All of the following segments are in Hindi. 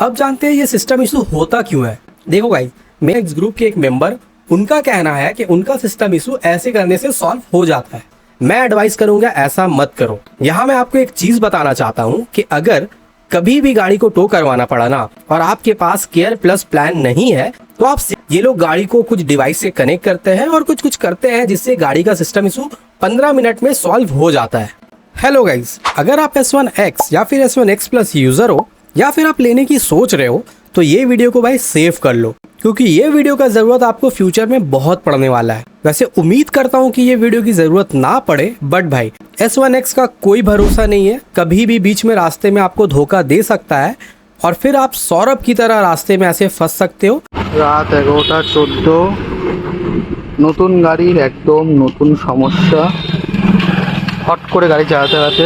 अब जानते हैं ये सिस्टम इशू होता क्यों है। देखो गाइस, मेरे इस ग्रुप के एक मेंबर, उनका कहना है कि उनका सिस्टम इशू ऐसे करने से सॉल्व हो जाता है। मैं एडवाइस करूंगा ऐसा मत करो। यहाँ मैं आपको एक चीज बताना चाहता हूँ कि अगर कभी भी गाड़ी को टो करवाना पड़ा ना और आपके पास केयर प्लस प्लान नहीं है तो आप ये लोग गाड़ी को कुछ डिवाइस से कनेक्ट करते हैं और कुछ करते हैं जिससे गाड़ी का सिस्टम इशू 15 मिनट में सॉल्व हो जाता है। हेलो गाइस, अगर आप S1X या फिर S1X प्लस यूजर हो या फिर आप लेने की सोच रहे हो तो ये वीडियो को भाई सेव कर लो, क्योंकि ये वीडियो का जरूरत आपको फ्यूचर में बहुत पड़ने वाला है। वैसे उम्मीद करता हूँ कि ये वीडियो की जरूरत ना पड़े, बट भाई S1X का कोई भरोसा नहीं है, कभी भी बीच में रास्ते में आपको धोखा दे सकता है और फिर आप सौरभ की तरह रास्ते में ऐसे फंस सकते हो। রাত 11:14 নতুন গাড়ির একদম নতুন সমস্যা। হট করে গাড়ি চালাতে চালাতে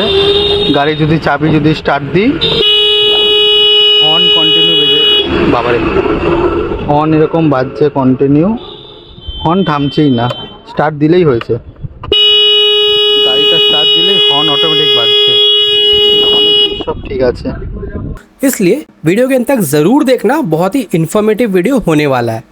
গাড়ি যদি চাবি যদি স্টার্ট দিই, হর্ন কন্টিনিউ বেজে, বাবারে হর্ন এরকম বাজছে কন্টিনিউ, হর্ন থামছেই না। স্টার্ট দিলেই হয়েছে, গাড়িটা স্টার্ট দিলেই হর্ন অটোমেটিক বাজছে। सब ठीक আছে। इसलिए वीडियो के अंत तक जरूर देखना, बहुत ही इन्फॉर्मेटिव वीडियो होने वाला है।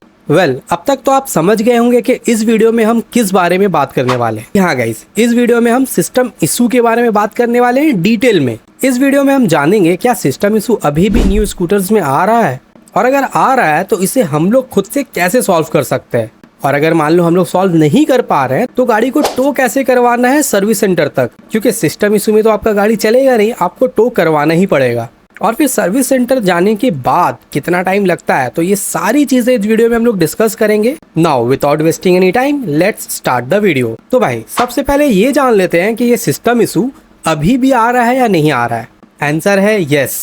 अब तक तो आप समझ गए होंगे कि इस वीडियो में हम किस बारे में बात करने वाले हैं। हाँ गाइस, इस वीडियो में हम सिस्टम इशू के बारे में बात करने वाले हैं डिटेल में। इस वीडियो में हम जानेंगे क्या सिस्टम इशू अभी भी न्यू स्कूटर्स में आ रहा है, और अगर आ रहा है तो इसे हम लोग खुद से कैसे सॉल्व कर सकते हैं, और अगर मान लो हम लोग सॉल्व नहीं कर पा रहे हैं तो गाड़ी को टो कैसे करवाना है सर्विस सेंटर तक, क्योंकि सिस्टम इशू में तो आपका गाड़ी चलेगा नहीं, आपको टो करवाना ही पड़ेगा। और फिर सर्विस सेंटर जाने के बाद कितना टाइम लगता है, तो ये सारी चीजें इस वीडियो में हम लोग डिस्कस करेंगे। Now without wasting any time, let's start the video. तो भाई सबसे पहले ये जान लेते हैं कि ये सिस्टम इशू अभी भी आ रहा है या नहीं आ रहा है। आंसर है यस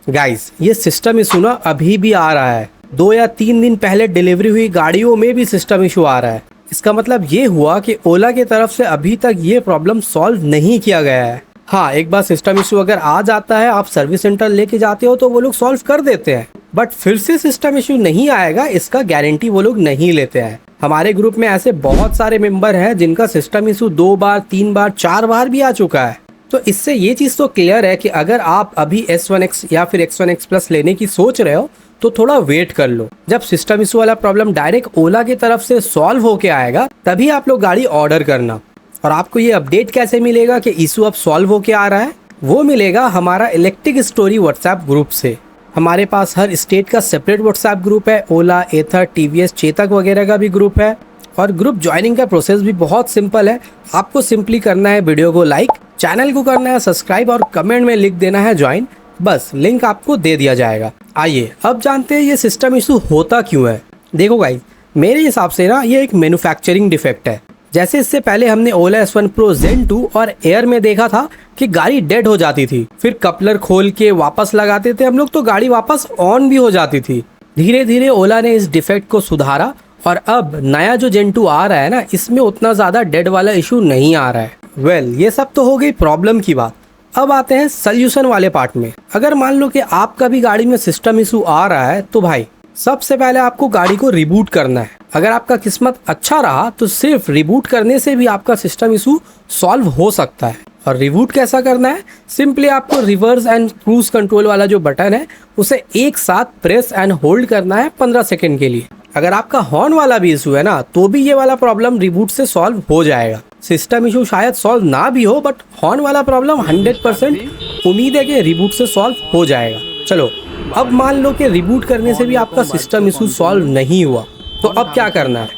गाइस, ये सिस्टम इशू ना अभी भी आ रहा है। 2 या 3 दिन पहले डिलीवरी हुई गाड़ियों में भी सिस्टम इशू आ रहा है। इसका मतलब ये हुआ कि ओला की तरफ से अभी तक ये प्रॉब्लम सॉल्व नहीं किया गया है। हाँ, एक बार सिस्टम इशू अगर आ जाता है, आप सर्विस सेंटर लेके जाते हो तो वो लोग सॉल्व कर देते हैं, बट फिर से सिस्टम इशू नहीं आएगा इसका गारंटी वो लोग नहीं लेते हैं। हमारे ग्रुप में ऐसे बहुत सारे मेंबर हैं जिनका सिस्टम इशू 2 बार 3 बार 4 बार भी आ चुका है। तो इससे ये चीज तो क्लियर है कि अगर आप अभी S1X या फिर X1X प्लस लेने की सोच रहे हो तो थोड़ा वेट कर लो। जब सिस्टम इशू वाला प्रॉब्लम डायरेक्ट ओला की तरफ से सॉल्व होके आएगा तभी आप लोग गाड़ी ऑर्डर करना। और आपको ये अपडेट कैसे मिलेगा कि इशू अब सॉल्व होके आ रहा है, वो मिलेगा हमारा इलेक्ट्रिक स्टोरी व्हाट्सएप ग्रुप से। हमारे पास हर स्टेट का सेपरेट व्हाट्सएप ग्रुप है, ओला, एथर, TVS, चेतक वगैरह का भी ग्रुप है। और ग्रुप ज्वाइनिंग का प्रोसेस भी बहुत सिंपल है। आपको सिंपली करना है वीडियो को लाइक, चैनल को करना है सब्सक्राइब और कमेंट में लिख देना है ज्वाइन, बस लिंक आपको दे दिया जाएगा। आइए अब जानते हैं ये सिस्टम इशू होता क्यों है। देखो गाइस, मेरे हिसाब से ना ये एक मैन्युफैक्चरिंग डिफेक्ट है। जैसे इससे पहले हमने ओला S1 Pro Zen 2 और एयर में देखा था कि गाड़ी डेड हो जाती थी, फिर कपलर खोल के वापस लगाते थे हम लोग तो गाड़ी वापस ऑन भी हो जाती थी। धीरे धीरे ओला ने इस डिफेक्ट को सुधारा और अब नया जो Gen 2 आ रहा है ना, इसमें उतना ज्यादा डेड वाला इशू नहीं आ रहा है। ये सब तो हो गई प्रॉब्लम की बात। अब आते हैं सोल्यूशन वाले पार्ट में। अगर मान लो कि आपका भी गाड़ी में सिस्टम इशू आ रहा है तो भाई सबसे पहले आपको गाड़ी को रिबूट करना है। अगर आपका किस्मत अच्छा रहा तो सिर्फ रिबूट करने से भी आपका सिस्टम इशू सॉल्व हो सकता है। और रिबूट कैसा करना है, सिंपली आपको रिवर्स एंड क्रूज कंट्रोल वाला जो बटन है उसे एक साथ प्रेस एंड होल्ड करना है 15 सेकेंड के लिए। अगर आपका हॉर्न वाला भी इशू है ना तो भी ये वाला प्रॉब्लम रिबूट से सॉल्व हो जाएगा। सिस्टम इशू शायद सॉल्व ना भी हो, बट हॉर्न वाला प्रॉब्लम 100% उम्मीद है कि रिबूट से सॉल्व हो जाएगा। चलो अब मान लो कि रिबूट करने से भी आपका सिस्टम इशू सॉल्व नहीं हुआ, तो अब क्या करना है।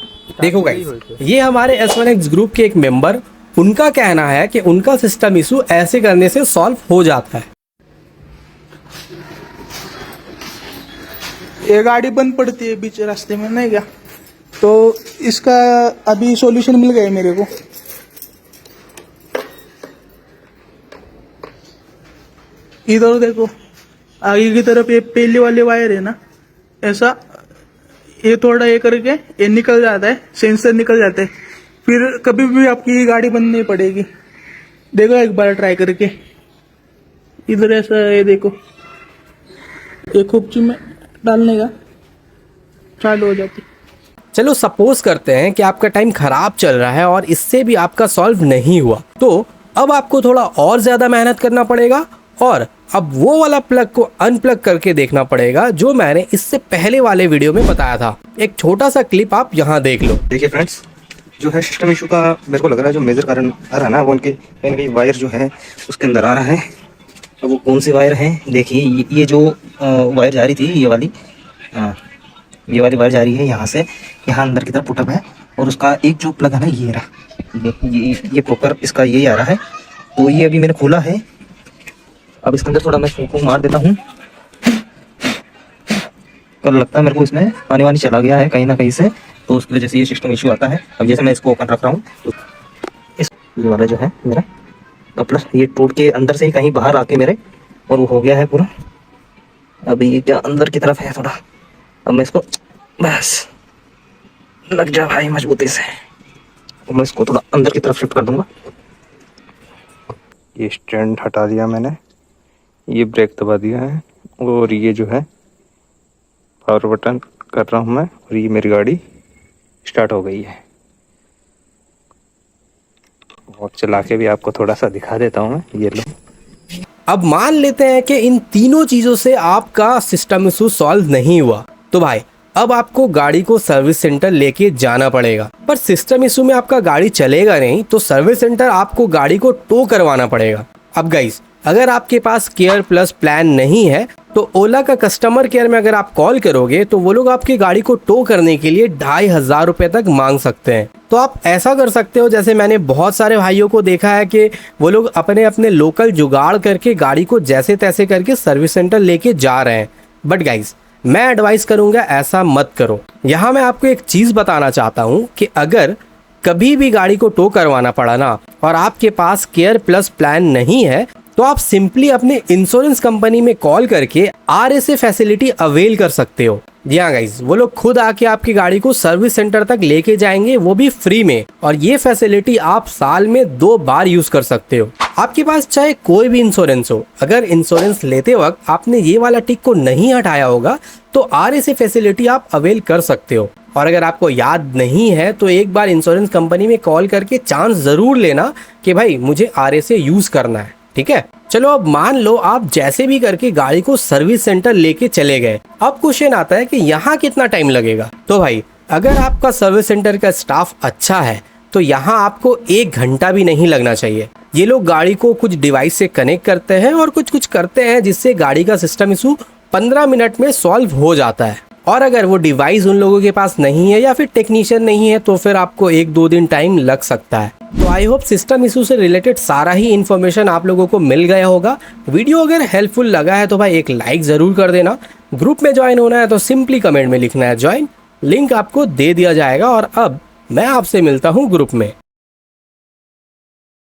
देखो गाइस, ये हमारे S1X ग्रुप के एक मेंबर, उनका कहना है कि उनका सिस्टम इशू ऐसे करने से सॉल्व हो जाता है। ये गाड़ी बंद पड़ती है बीच रास्ते में, नहीं क्या, तो इसका अभी सॉल्यूशन मिल गया मेरे को। इधर देखो, आगे की तरफ ये पहले वाले वायर है ना, ऐसा ये थोड़ा ये करके ये निकल जाता है, सेंसर निकल जाता है, फिर कभी भी आपकी गाड़ी बंद नहीं पड़ेगी। देखो एक बार ट्राई करके, इधर ऐसा ये देखो, ये खोपची में डालने का चालू हो जाती। चलो सपोज करते हैं कि आपका टाइम खराब चल रहा है और इससे भी आपका सॉल्व नहीं हुआ, तो अब आपको थोड़ा और ज्यादा मेहनत करना पड़ेगा और अब वो वाला प्लग को अनप्लग करके देखना पड़ेगा जो मैंने इससे पहले वाले वीडियो में बताया था। एक छोटा सा क्लिप आप यहाँ देख लो। देखिए फ्रेंड्स, जो है सिस्टम इशू का मेरे को लग रहा है जो मेजर कारण आ रहा है ना, वो उनके कहीं ना कहीं वायर जो है उसके अंदर आ रहा है। अब वो कौन सी वायर है, देखिए ये जो वायर जा रही थी, ये वाली, हाँ ये वाली वायर जा रही है यहाँ से यहाँ अंदर की तरफ पुटअप है, और उसका एक जो प्लग है ना ये रहा, ये प्रॉपर इसका यही आ रहा है। तो ये अभी मैंने खोला है, अब इसके अंदर थोड़ा मैं फूंक मार देता हूँ। कल लगता है मेरे को इसमें पानी वानी चला गया है कहीं ना कहीं से, तो उसकी वजह से ये सिस्टम इशू आता है। अब जैसे मैं इसको ओपन रख रहा हूँ तो इस ये वाला जो है मेरा कपलर ये टूट के अंदर से ही कहीं बाहर आके मेरे और वो हो गया है पूरा। अभी ये क्या अंदर की तरफ है थोड़ा, अब मैं इसको बस लग जा भाई मजबूती से, और मैं इसको थोड़ा अंदर की तरफ शिफ्ट कर दूंगा। ये स्टैंड हटा दिया मैंने, ये ब्रेक दबा दिया है, और ये जो है पावर बटन कर रहा हूँ मैं, और ये मेरी गाड़ी स्टार्ट हो गई है। और चला के भी आपको थोड़ा सा दिखा देता हूँ मैं, ये लो। अब मान लेते हैं कि इन तीनों चीजों से आपका सिस्टम इशू सॉल्व नहीं हुआ, तो भाई अब आपको गाड़ी को सर्विस सेंटर लेके जाना पड़ेगा। पर सिस्टम इशू में आपका गाड़ी चलेगा नहीं, तो सर्विस सेंटर आपको गाड़ी को टो करवाना पड़ेगा। अब गाइस, अगर आपके पास केयर प्लस प्लान नहीं है तो ओला का कस्टमर केयर में अगर आप कॉल करोगे तो वो लोग आपकी गाड़ी को टो करने के लिए 2500 रुपए तक मांग सकते हैं। तो आप ऐसा कर सकते हो, जैसे मैंने बहुत सारे भाइयों को देखा है कि वो लोग अपने अपने लोकल जुगाड़ करके गाड़ी को जैसे तैसे करके सर्विस सेंटर लेके जा रहे हैं। बट गाइस, मैं एडवाइस करूंगा ऐसा मत करो। यहाँ मैं आपको एक चीज बताना चाहता हूँ कि अगर कभी भी गाड़ी को टो करवाना पड़ा ना, और आपके पास केयर प्लस प्लान नहीं है, तो आप सिंपली अपने इंश्योरेंस कंपनी में कॉल करके RSA फैसिलिटी अवेल कर सकते हो। जी हाँ गाइज, वो लोग खुद आके आपकी गाड़ी को सर्विस सेंटर तक लेके जाएंगे, वो भी फ्री में। और ये फैसिलिटी आप साल में 2 बार यूज कर सकते हो। आपके पास चाहे कोई भी इंश्योरेंस हो, अगर इंश्योरेंस लेते वक्त आपने ये वाला टिक को नहीं हटाया होगा तो RSA फैसिलिटी आप अवेल कर सकते हो। और अगर आपको याद नहीं है तो एक बार इंश्योरेंस कंपनी में कॉल करके चांस जरूर लेना कि भाई मुझे RSA यूज करना है, ठीक है। चलो, अब मान लो आप जैसे भी करके गाड़ी को सर्विस सेंटर लेके चले गए। अब क्वेश्चन आता है कि यहाँ कितना टाइम लगेगा। तो भाई, अगर आपका सर्विस सेंटर का स्टाफ अच्छा है तो यहाँ आपको 1 घंटा भी नहीं लगना चाहिए। ये लोग गाड़ी को कुछ डिवाइस से कनेक्ट करते हैं और कुछ करते हैं जिससे गाड़ी का सिस्टम इशू 15 मिनट में सॉल्व हो जाता है। और अगर वो डिवाइस उन लोगों के पास नहीं है या फिर टेक्नीशियन नहीं है तो फिर आपको 1-2 दिन टाइम लग सकता है। तो आई होप सिस्टम इशू से रिलेटेड सारा ही इन्फॉर्मेशन आप लोगों को मिल गया होगा। वीडियो अगर हेल्पफुल लगा है तो भाई एक लाइक जरूर कर देना। ग्रुप में ज्वाइन होना है तो सिंपली कमेंट में लिखना है ज्वाइन, लिंक आपको दे दिया जाएगा। और अब मैं आपसे मिलता हूँ ग्रुप में।